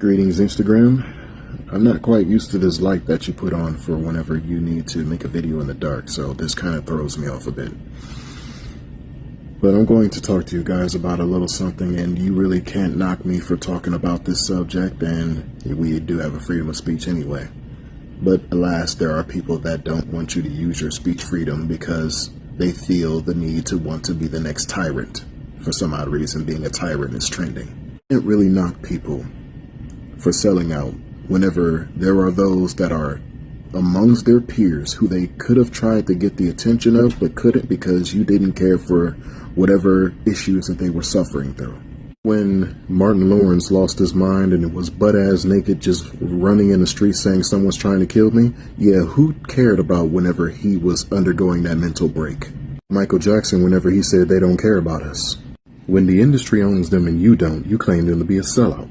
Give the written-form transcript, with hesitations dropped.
Greetings, Instagram. I'm not quite used to this light that you put on for whenever you need to make a video in the dark, so this kind of throws me off a bit. But I'm going to talk to you guys about a little something, and you really can't knock me for talking about this subject, and we do have a freedom of speech anyway. But alas, there are people that don't want you to use your speech freedom because they feel the need to want to be the next tyrant. For some odd reason, being a tyrant is trending. You can't really knock people for selling out whenever there are those that are amongst their peers who they could have tried to get the attention of but couldn't because you didn't care for whatever issues that they were suffering through. When Martin Lawrence lost his mind and it was butt-ass naked just running in the street saying someone's trying to kill me, yeah, who cared about whenever he was undergoing that mental break? Michael Jackson, whenever he said they don't care about us. When the industry owns them and you don't, you claim them to be a sellout.